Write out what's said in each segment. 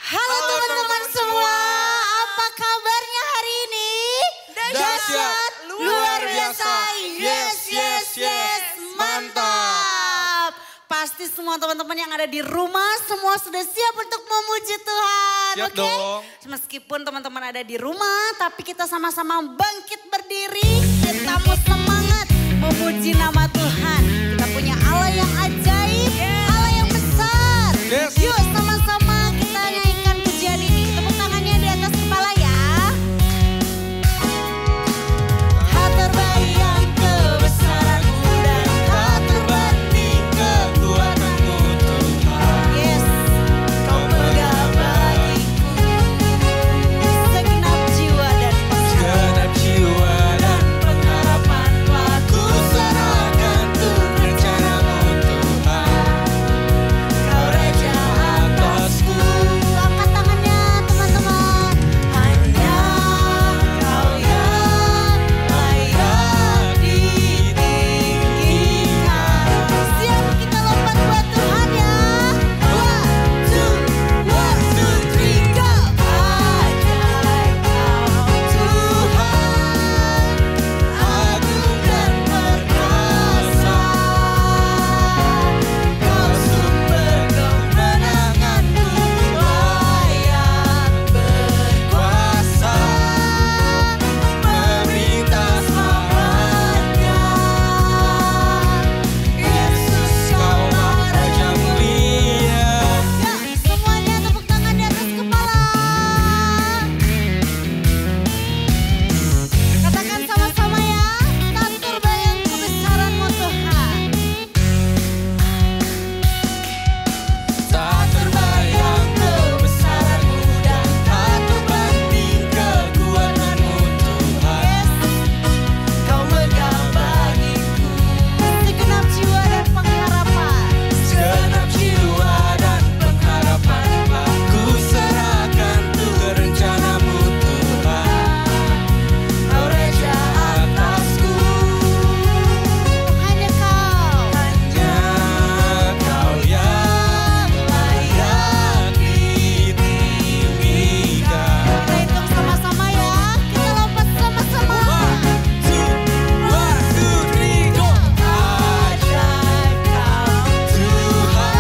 Halo teman-teman semua, apa kabarnya hari ini? Dahsyat, luar biasa, yes, mantap. Pasti semua teman-teman yang ada di rumah semua sudah siap untuk memuji Tuhan. Siap dong. Meskipun teman-teman ada di rumah, tapi kita sama-sama bangkit berdiri. Kita mau semangat memuji nama Tuhan. Kita punya Allah yang ajaib, Allah yang besar. Yes. Yuk sama-sama kita nyanyikan pujian ini. Tepuk tangannya di atas kepala ya. Tak terbayang kebesaran-Mu dan tak terbanding kekuatan-Mu Tuhan. Yes, Kau megah bagiku segenap jiwa dan pengharapan telah ku serahkan untuk rencana-Mu Tuhan. Kau Raja atasku. Angkat tangannya teman-teman. Hanya Kau yang layak ditinggikan. Siap kita lompat buat Tuhan ya. 1, 2, 3, go. Ajaib Kau Tuhan, agung dan perkasa. Kau sumber kemenanganku, layak berkuasa, memerintah selamanya. Yesus Kaulah Raja mulia. Ya, semuanya tepuk tangan di atas kepala. Katakan sama-sama ya, tak terbayang kebesaran-Mu Tuhan. Tak terbayang kebesaran-Mu dan tak terbanding kekuatan-Mu Tuhan. Kau megah bagiku segenap jiwa dan pengharapan. Segenap jiwa dan pengharapan telah ku serahkan untuk rencana-Mu Tuhan. Kau Raja atasku. Hanya Kau, Hanya Kau yang layak ditinggikan. kita hitung sama-sama ya. Kita lompat sama-sama. 1, 2, 3, go! Ajaib Kau Tuhan,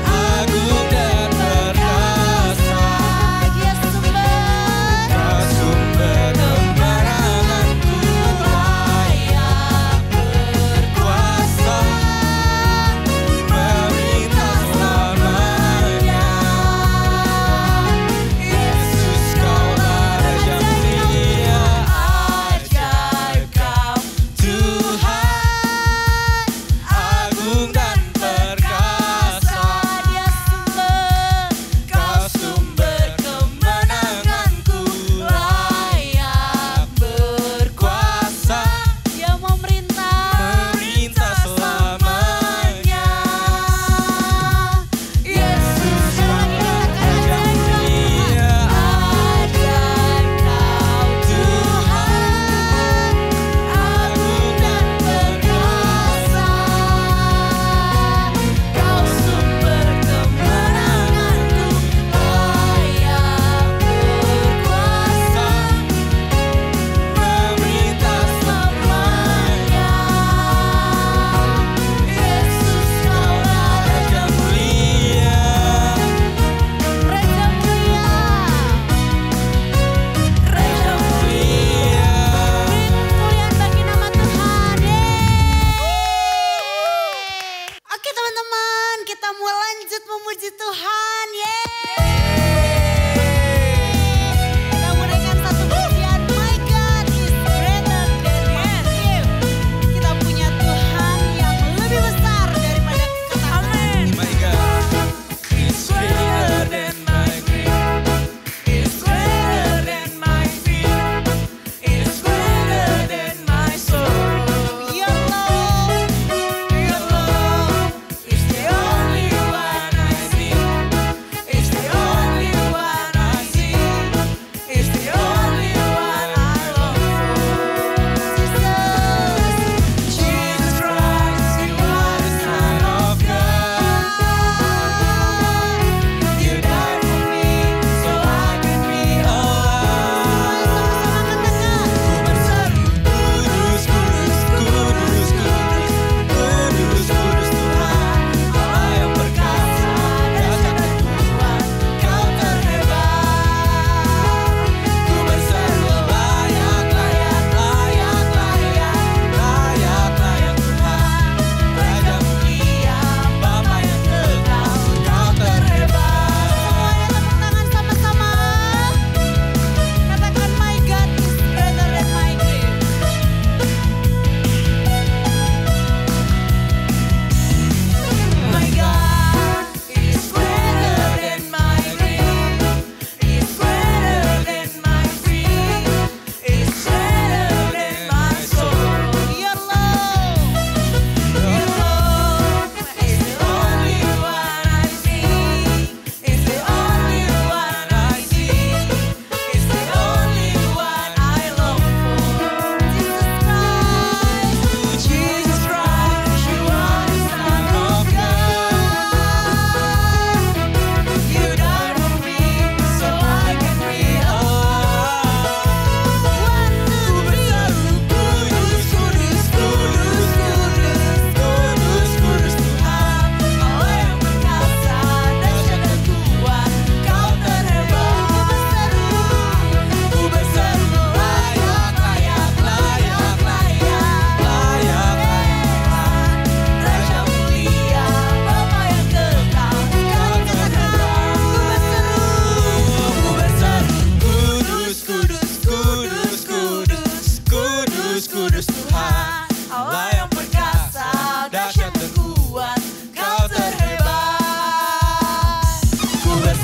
agung dan perkasa. Dia sumber Kau sumber kemenanganku, layak berkuasa, memerintah selamanya. Yesus Kaulah Raja mulia. ajaib Kau Tuhan, agung dan perkasa. Dia sumber Kau sumber kemenanganku, layak berkuasa, Dia mau merintah selamanya. Yesus sekali lagi katakan ajaib mulia. Ajaib Kau Tuhan, agung dan perkasa. Kau sumber kemenanganku, layak berkuasa, Memerintah selamanya. Yesus Kaulah Raja mulia. Raja mulia, Raja mulia. Beri kemuliaan bagi nama Tuhan. Oke teman-teman, kita mau lanjut memuji Tuhan. Kita menaikkan satu pujian. My God is greater than my gift. Kita punya Tuhan yang lebih besar daripada kata-kata. My God is greater than my grief, is greater than my fear, is greater than my sorrow. Your love Your love is the only one I need.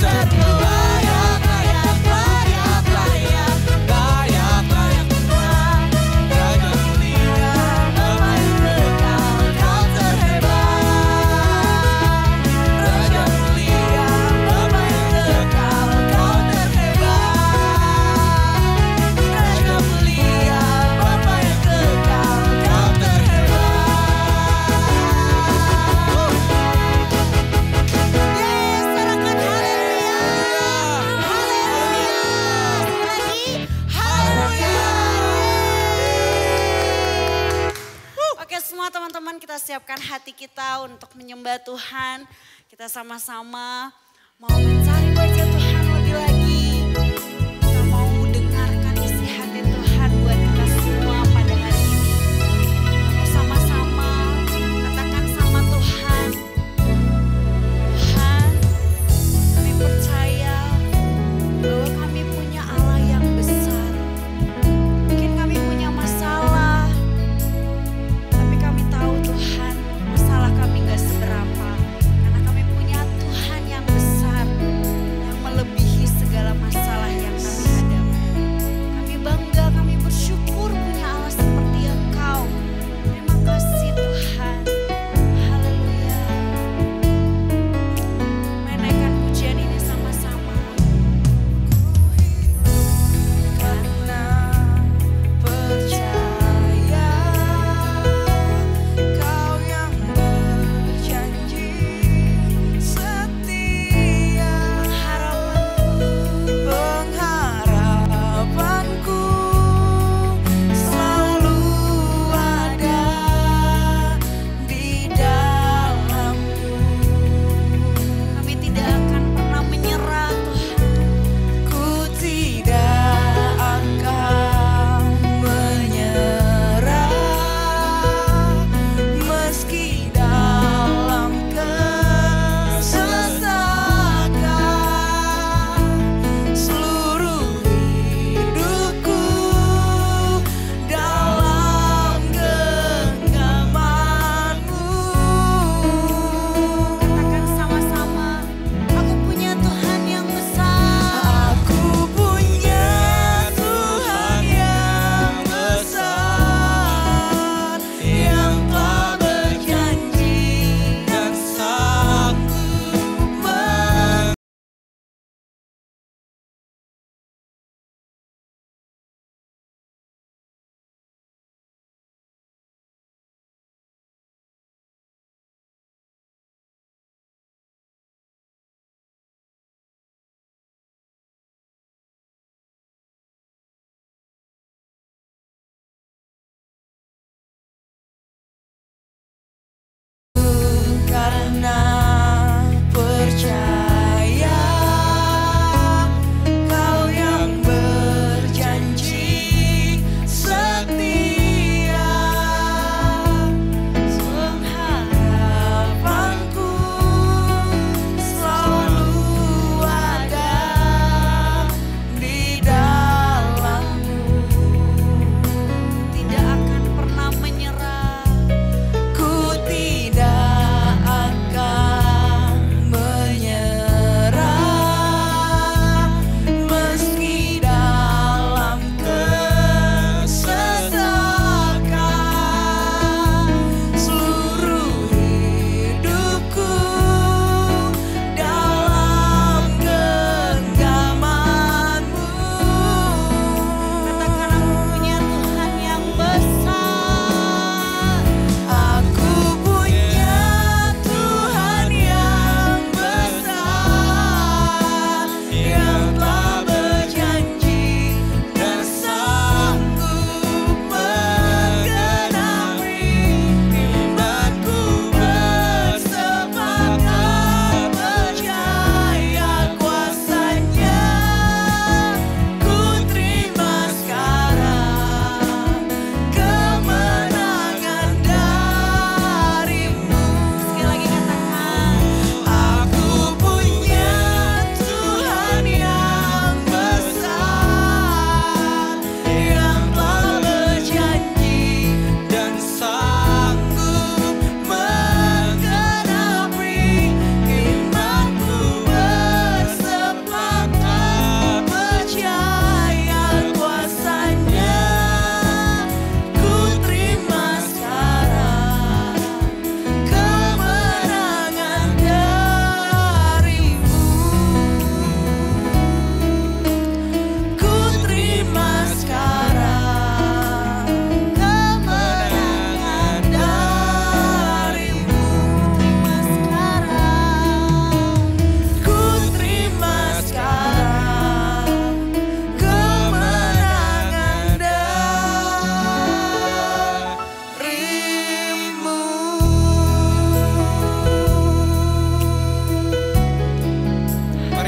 seru. Layak, layak, layak, layak, layak, layak Tuhan. Raja mulia, Bapa yang kekal, Kau terhebat. Raja mulia, Bapa yang kekal, Kau terhebat. Raja mulia, Bapa yang kekal, Kau terhebat. Yes, sorakan haleluya. Haleluya. Sekali lagi, haleluya. Oke semua teman-teman, kita siapkan hati kita untuk menyembah Tuhan. Kita sama-sama mau mencari wajah Tuhan lebih lagi. Kita mau dengarkan isi hati Tuhan buat kita semua pada hari ini. Kita mau sama-sama katakan sama Tuhan. Tuhan, kami percaya bahwa kami punya Allah yang besar. Mungkin kami punya masalah, tapi kami tahu Tuhan, masalah kami gak seberapa. Karena kami punya Tuhan yang besar, yang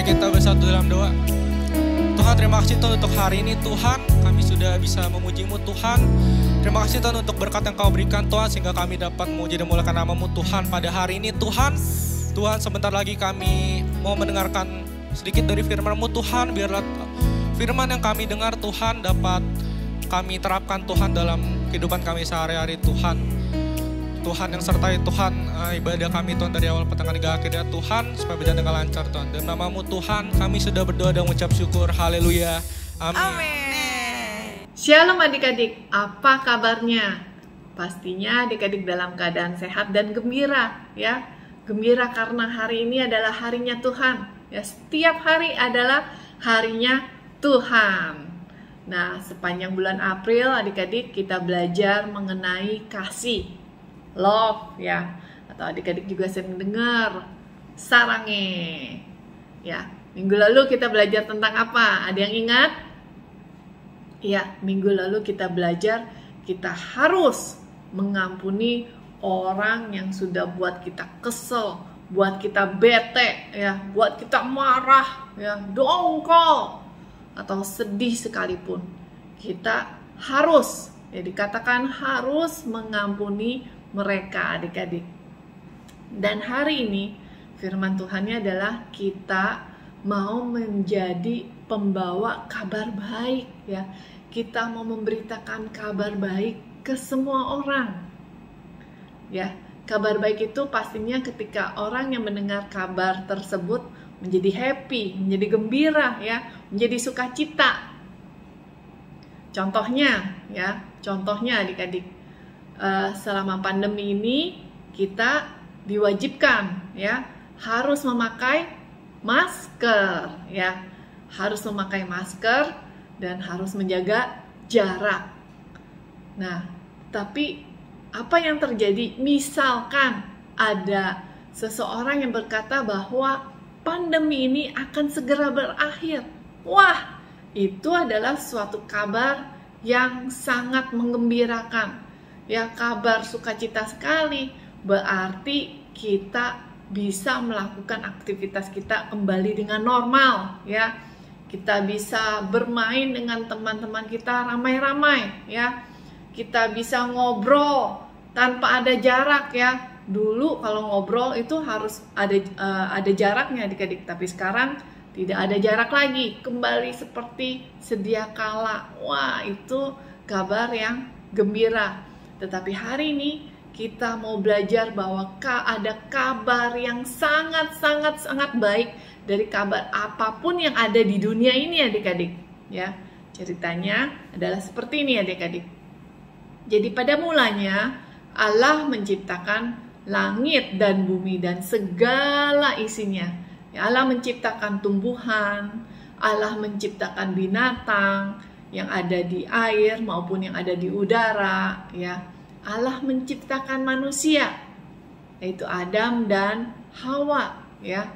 Mari kita bersatu dalam doa. Tuhan, terima kasih Tuhan untuk hari ini Tuhan. Kami sudah bisa memuji-Mu Tuhan. Terima kasih Tuhan untuk berkat yang Kau berikan Tuhan, sehingga kami dapat memuji dan memuliakan nama-Mu Tuhan pada hari ini Tuhan. Tuhan, sebentar lagi kami mau mendengarkan sedikit dari firman-Mu Tuhan. Biarlah firman yang kami dengar Tuhan dapat kami terapkan Tuhan dalam kehidupan kami sehari-hari Tuhan. Tuhan yang sertai Tuhan ibadah kami Tuhan dari awal pertengahan hingga akhirnya Tuhan, supaya berjalan dengan lancar Tuhan. Dalam nama-Mu Tuhan kami sudah berdoa dan mengucap syukur. Haleluya. Amin. Shalom adik-adik, apa kabarnya? Pastinya adik-adik dalam keadaan sehat dan gembira ya. Gembira karena hari ini adalah harinya Tuhan. Ya, setiap hari adalah harinya Tuhan. Nah, sepanjang bulan April adik-adik kita belajar mengenai kasih, love ya. Atau adik-adik juga sering dengar sarange. Ya, minggu lalu kita belajar tentang apa? Ada yang ingat? Ya, minggu lalu kita belajar kita harus mengampuni orang yang sudah buat kita kesel, buat kita bete, ya, buat kita marah, ya, dongkol atau sedih sekalipun. Kita harus, ya dikatakan harus mengampuni mereka adik-adik. Dan hari ini firman Tuhannya adalah kita mau menjadi pembawa kabar baik ya. Kita mau memberitakan kabar baik ke semua orang. Ya, kabar baik itu pastinya ketika orang yang mendengar kabar tersebut menjadi happy, menjadi gembira ya, menjadi sukacita. Contohnya adik-adik, selama pandemi ini kita diwajibkan ya harus memakai masker ya, harus memakai masker dan harus menjaga jarak. Nah, tapi apa yang terjadi misalkan ada seseorang yang berkata bahwa pandemi ini akan segera berakhir? Wah, itu adalah suatu kabar yang sangat menggembirakan. Ya, kabar sukacita sekali. Berarti kita bisa melakukan aktivitas kita kembali dengan normal, ya. Kita bisa bermain dengan teman-teman kita ramai-ramai, ya. Kita bisa ngobrol tanpa ada jarak, ya. Dulu kalau ngobrol itu harus ada jaraknya adik-adik, tapi sekarang tidak ada jarak lagi, kembali seperti sedia kala. Wah, itu kabar yang gembira. Tetapi hari ini kita mau belajar bahwa ada kabar yang sangat baik dari kabar apapun yang ada di dunia ini adik-adik. Ya, ceritanya adalah seperti ini adik-adik. Jadi pada mulanya Allah menciptakan langit dan bumi dan segala isinya. Ya, Allah menciptakan tumbuhan, Allah menciptakan binatang yang ada di air maupun yang ada di udara, ya. Allah menciptakan manusia, yaitu Adam dan Hawa, ya.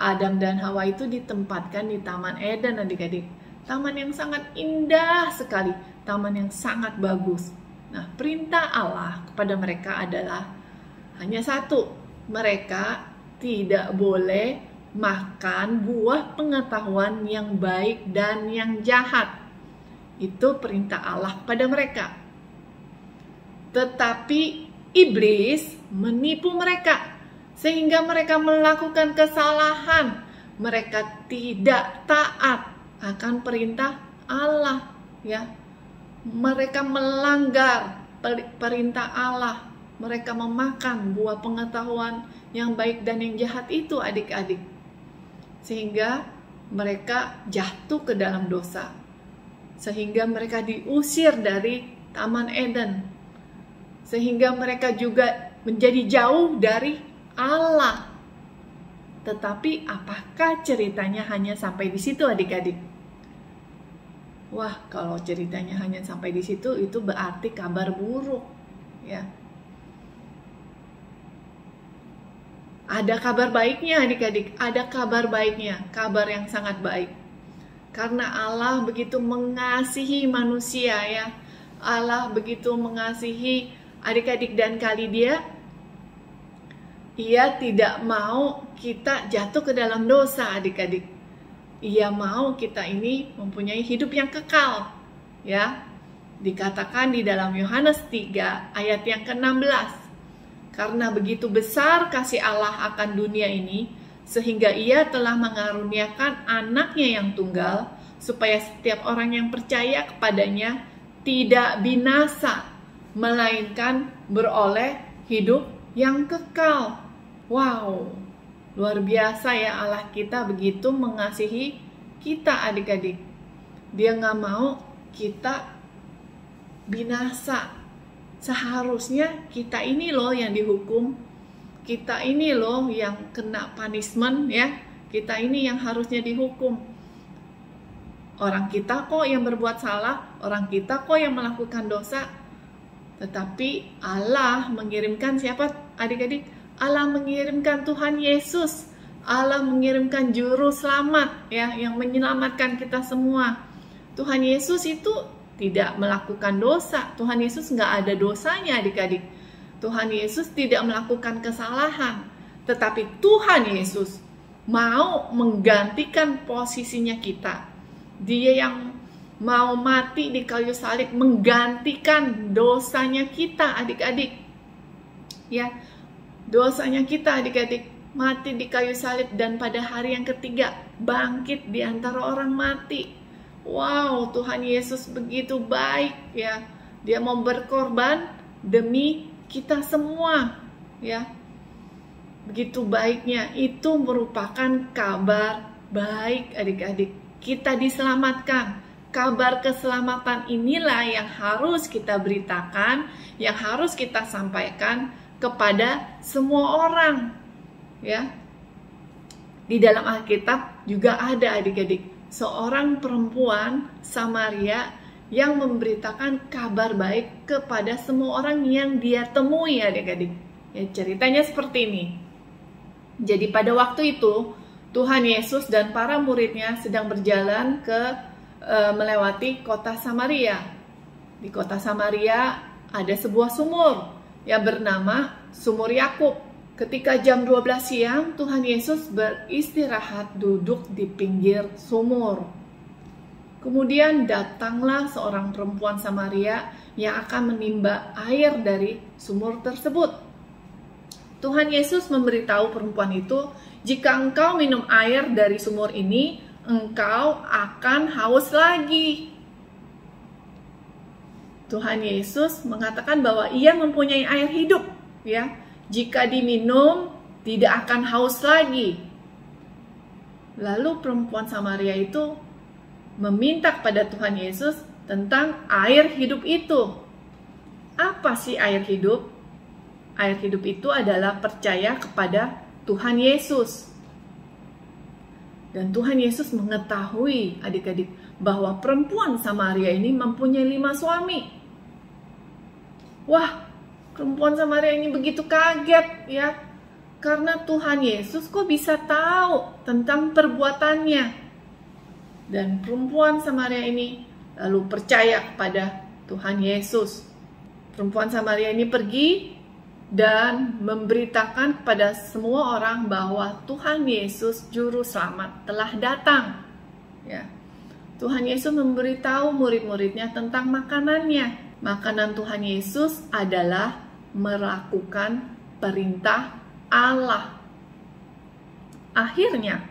Adam dan Hawa itu ditempatkan di Taman Eden adik-adik. Taman yang sangat indah sekali, taman yang sangat bagus. Nah, perintah Allah kepada mereka adalah hanya satu, mereka tidak boleh makan buah pengetahuan yang baik dan yang jahat. Itu perintah Allah kepada mereka. Tetapi iblis menipu mereka sehingga mereka melakukan kesalahan. Mereka tidak taat akan perintah Allah, ya. Mereka melanggar perintah Allah. Mereka memakan buah pengetahuan yang baik dan yang jahat itu adik-adik. Sehingga mereka jatuh ke dalam dosa. Sehingga mereka diusir dari Taman Eden. Sehingga mereka juga menjadi jauh dari Allah. Tetapi apakah ceritanya hanya sampai di situ adik-adik? Wah, kalau ceritanya hanya sampai di situ itu berarti kabar buruk, ya. Ada kabar baiknya adik-adik, ada kabar baiknya, kabar yang sangat baik. Karena Allah begitu mengasihi manusia, ya. Allah begitu mengasihi adik-adik dan Kalidia. Ia tidak mau kita jatuh ke dalam dosa adik-adik. Ia mau kita ini mempunyai hidup yang kekal. Ya, dikatakan di dalam Yohanes 3 ayat yang ke-16. Karena begitu besar kasih Allah akan dunia ini, sehingga Ia telah mengaruniakan anaknya yang tunggal, supaya setiap orang yang percaya kepadanya tidak binasa, melainkan beroleh hidup yang kekal. Wow, luar biasa ya Allah kita begitu mengasihi kita adik-adik. Dia nggak mau kita binasa. Seharusnya kita ini loh yang dihukum, kita ini loh yang kena punishment ya, kita ini yang harusnya dihukum. Orang kita kok yang berbuat salah, orang kita kok yang melakukan dosa. Tetapi Allah mengirimkan siapa adik-adik? Allah mengirimkan Tuhan Yesus. Allah mengirimkan juru selamat ya, yang menyelamatkan kita semua. Tuhan Yesus itu tidak melakukan dosa. Tuhan Yesus nggak ada dosanya adik-adik. Tuhan Yesus tidak melakukan kesalahan. Tetapi Tuhan Yesus mau menggantikan posisinya kita. Dia yang mau mati di kayu salib menggantikan dosanya kita adik-adik. Ya, dosanya kita adik-adik, mati di kayu salib dan pada hari yang ketiga bangkit di antara orang mati. Wow, Tuhan Yesus begitu baik ya. Dia mau berkorban demi kita semua ya. Begitu baiknya, itu merupakan kabar baik adik-adik. Kita diselamatkan. Kabar keselamatan inilah yang harus kita beritakan, yang harus kita sampaikan kepada semua orang. Ya. Di dalam Alkitab juga ada adik-adik, seorang perempuan Samaria yang memberitakan kabar baik kepada semua orang yang dia temui adik-adik. Ya, ceritanya seperti ini. Jadi pada waktu itu Tuhan Yesus dan para muridnya sedang berjalan melewati kota Samaria. Di kota Samaria ada sebuah sumur yang bernama Sumur Yakub. Ketika jam 12 siang, Tuhan Yesus beristirahat duduk di pinggir sumur. Kemudian datanglah seorang perempuan Samaria yang akan menimba air dari sumur tersebut. Tuhan Yesus memberitahu perempuan itu, jika engkau minum air dari sumur ini, engkau akan haus lagi. Tuhan Yesus mengatakan bahwa Ia mempunyai air hidup, ya. Jika diminum, tidak akan haus lagi. Lalu perempuan Samaria itu meminta kepada Tuhan Yesus tentang air hidup itu. Apa sih air hidup? Air hidup itu adalah percaya kepada Tuhan Yesus. Dan Tuhan Yesus mengetahui adik-adik bahwa perempuan Samaria ini mempunyai 5 suami. Wah, perempuan Samaria ini begitu kaget ya. Karena Tuhan Yesus kok bisa tahu tentang perbuatannya. Dan perempuan Samaria ini lalu percaya kepada Tuhan Yesus. Perempuan Samaria ini pergi dan memberitakan kepada semua orang bahwa Tuhan Yesus Juru Selamat telah datang. Ya. Tuhan Yesus memberitahu murid-muridnya tentang makanannya. Makanan Tuhan Yesus adalah melakukan perintah Allah. Akhirnya,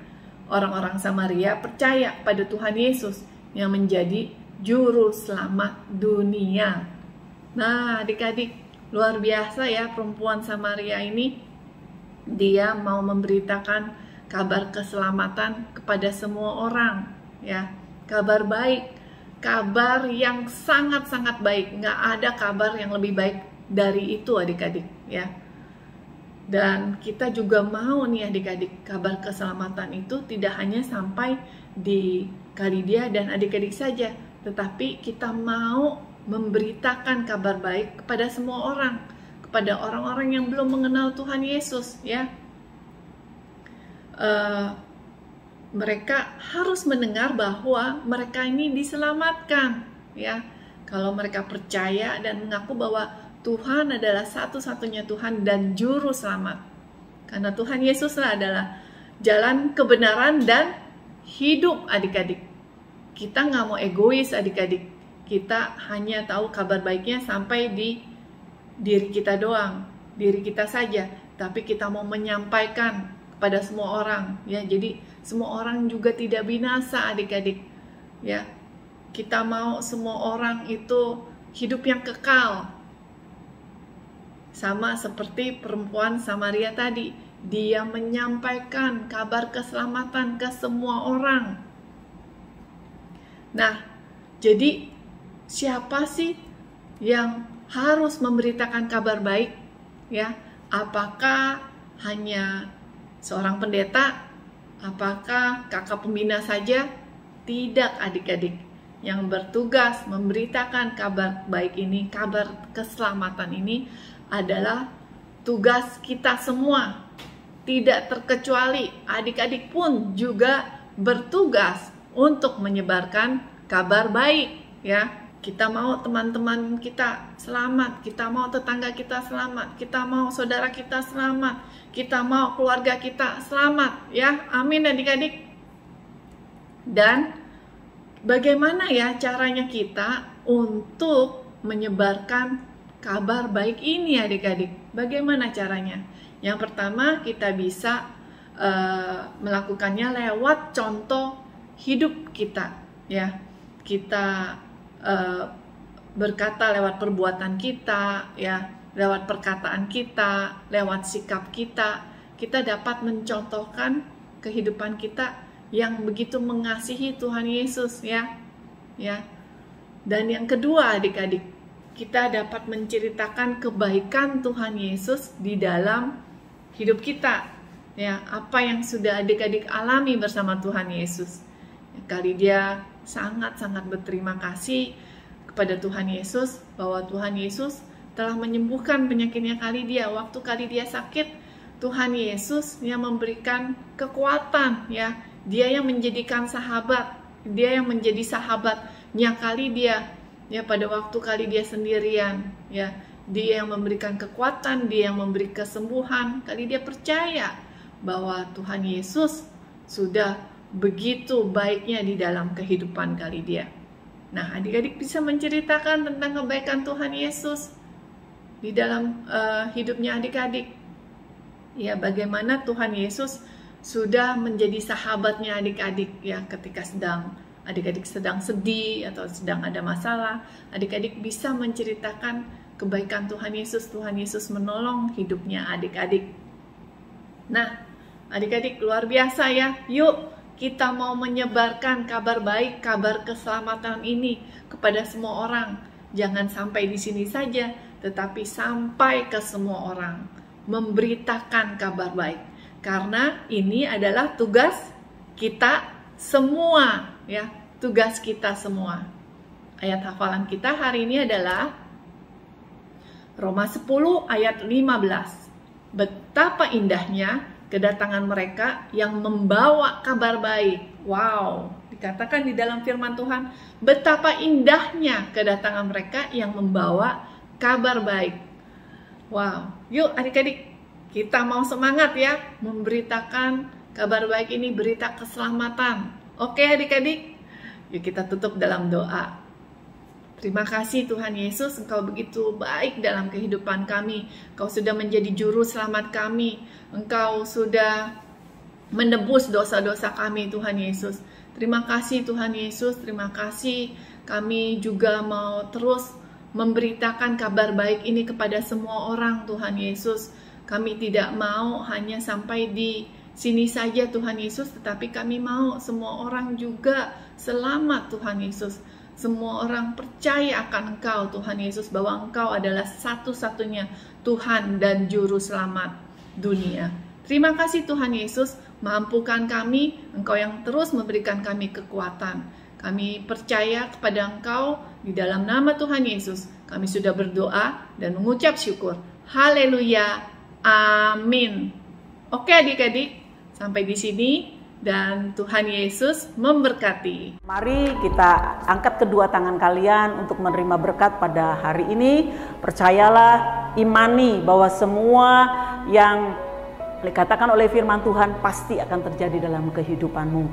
orang-orang Samaria percaya pada Tuhan Yesus yang menjadi Juru Selamat dunia. Nah, adik-adik, luar biasa ya perempuan Samaria ini. Dia mau memberitakan kabar keselamatan kepada semua orang, ya. Kabar baik, kabar yang sangat-sangat baik. Nggak ada kabar yang lebih baik dari itu adik-adik, ya. Dan kita juga mau nih adik-adik, kabar keselamatan itu tidak hanya sampai di Kalidia dan adik-adik saja, tetapi kita mau memberitakan kabar baik kepada semua orang, kepada orang-orang yang belum mengenal Tuhan Yesus, ya. Mereka harus mendengar bahwa mereka ini diselamatkan, ya. Kalau mereka percaya dan mengaku bahwa Tuhan adalah satu-satunya Tuhan dan Juru Selamat. Karena Tuhan Yesuslah adalah jalan kebenaran dan hidup adik-adik. Kita nggak mau egois adik-adik. Kita hanya tahu kabar baiknya sampai di diri kita doang, diri kita saja. Tapi kita mau menyampaikan kepada semua orang, ya. Jadi semua orang juga tidak binasa adik-adik, ya. Kita mau semua orang itu hidup yang kekal. Sama seperti perempuan Samaria tadi, dia menyampaikan kabar keselamatan ke semua orang. Nah, jadi siapa sih yang harus memberitakan kabar baik? Ya, apakah hanya seorang pendeta? Apakah kakak pembina saja? Tidak adik-adik. Yang bertugas memberitakan kabar baik ini, kabar keselamatan ini adalah tugas kita semua. Tidak terkecuali, adik-adik pun juga bertugas untuk menyebarkan kabar baik, ya. Kita mau teman-teman kita selamat, kita mau tetangga kita selamat, kita mau saudara kita selamat, kita mau keluarga kita selamat, ya. Amin adik-adik. Dan bagaimana ya caranya kita untuk menyebarkan kabar baik ini adik-adik? Bagaimana caranya? Yang pertama, kita bisa melakukannya lewat contoh hidup kita, ya. Kita berkata lewat perbuatan kita, ya, lewat perkataan kita, lewat sikap kita, kita dapat mencontohkan kehidupan kita yang begitu mengasihi Tuhan Yesus, ya. Dan yang kedua adik-adik, kita dapat menceritakan kebaikan Tuhan Yesus di dalam hidup kita, ya. Apa yang sudah adik-adik alami bersama Tuhan Yesus. Kali dia sangat-sangat berterima kasih kepada Tuhan Yesus bahwa Tuhan Yesus telah menyembuhkan penyakitnya kali dia. Waktu kali dia sakit, Tuhan Yesus yang memberikan kekuatan, ya. Dia yang menjadikan sahabat, dia yang menjadi sahabatnya kali dia, ya, pada waktu kali dia sendirian, ya. Dia yang memberikan kekuatan, dia yang memberi kesembuhan. Kali dia percaya bahwa Tuhan Yesus sudah begitu baiknya di dalam kehidupan kali dia. Nah, adik-adik bisa menceritakan tentang kebaikan Tuhan Yesus di dalam hidupnya adik-adik. Ya, bagaimana Tuhan Yesus sudah menjadi sahabatnya adik-adik, ya, ketika adik-adik sedang sedih atau sedang ada masalah, adik-adik bisa menceritakan kebaikan Tuhan Yesus. Tuhan Yesus menolong hidupnya adik-adik. Nah, adik-adik luar biasa, ya. Yuk, kita mau menyebarkan kabar baik, kabar keselamatan ini kepada semua orang. Jangan sampai di sini saja, tetapi sampai ke semua orang. Memberitakan kabar baik. Karena ini adalah tugas kita semua, ya. Tugas kita semua. Ayat hafalan kita hari ini adalah Roma 10 ayat 15. Betapa indahnya kedatangan mereka yang membawa kabar baik. Wow, dikatakan di dalam firman Tuhan, betapa indahnya kedatangan mereka yang membawa kabar baik. Wow, yuk adik-adik, kita mau semangat, ya, memberitakan kabar baik ini, berita keselamatan. Oke adik-adik, yuk kita tutup dalam doa. Terima kasih Tuhan Yesus, Engkau begitu baik dalam kehidupan kami. Engkau sudah menjadi juru selamat kami. Engkau sudah menebus dosa-dosa kami Tuhan Yesus. Terima kasih Tuhan Yesus, terima kasih. Kami juga mau terus memberitakan kabar baik ini kepada semua orang Tuhan Yesus. Kami tidak mau hanya sampai di sini saja Tuhan Yesus, tetapi kami mau semua orang juga selamat Tuhan Yesus. Semua orang percaya akan Engkau Tuhan Yesus, bahwa Engkau adalah satu-satunya Tuhan dan Juru Selamat dunia. Terima kasih Tuhan Yesus, mampukan kami, Engkau yang terus memberikan kami kekuatan. Kami percaya kepada Engkau, di dalam nama Tuhan Yesus, kami sudah berdoa dan mengucap syukur. Haleluya, amin. Oke adik-adik, sampai di sini. Dan Tuhan Yesus memberkati. Mari kita angkat kedua tangan kalian untuk menerima berkat pada hari ini. Percayalah, imani bahwa semua yang dikatakan oleh firman Tuhan pasti akan terjadi dalam kehidupanmu.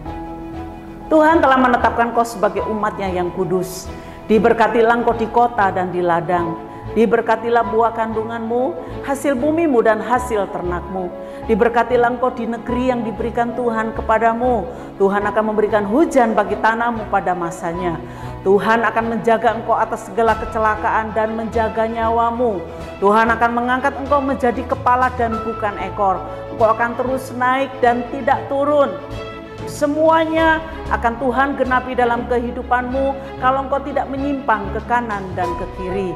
Tuhan telah menetapkan kau sebagai umatnya yang kudus. Diberkatilah engkau di kota dan di ladang. Diberkatilah buah kandunganmu, hasil bumimu dan hasil ternakmu. Diberkatilah engkau di negeri yang diberikan Tuhan kepadamu. Tuhan akan memberikan hujan bagi tanahmu pada masanya. Tuhan akan menjaga engkau atas segala kecelakaan dan menjaga nyawamu. Tuhan akan mengangkat engkau menjadi kepala dan bukan ekor. Engkau akan terus naik dan tidak turun. Semuanya akan Tuhan genapi dalam kehidupanmu kalau engkau tidak menyimpang ke kanan dan ke kiri.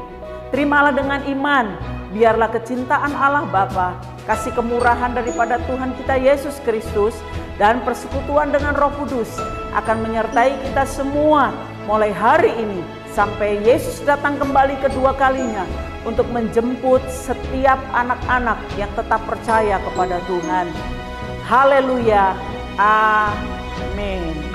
Terimalah dengan iman, biarlah kecintaan Allah Bapa, kasih kemurahan daripada Tuhan kita Yesus Kristus, dan persekutuan dengan Roh Kudus akan menyertai kita semua mulai hari ini sampai Yesus datang kembali kedua kalinya untuk menjemput setiap anak-anak yang tetap percaya kepada Tuhan. Haleluya. Amin.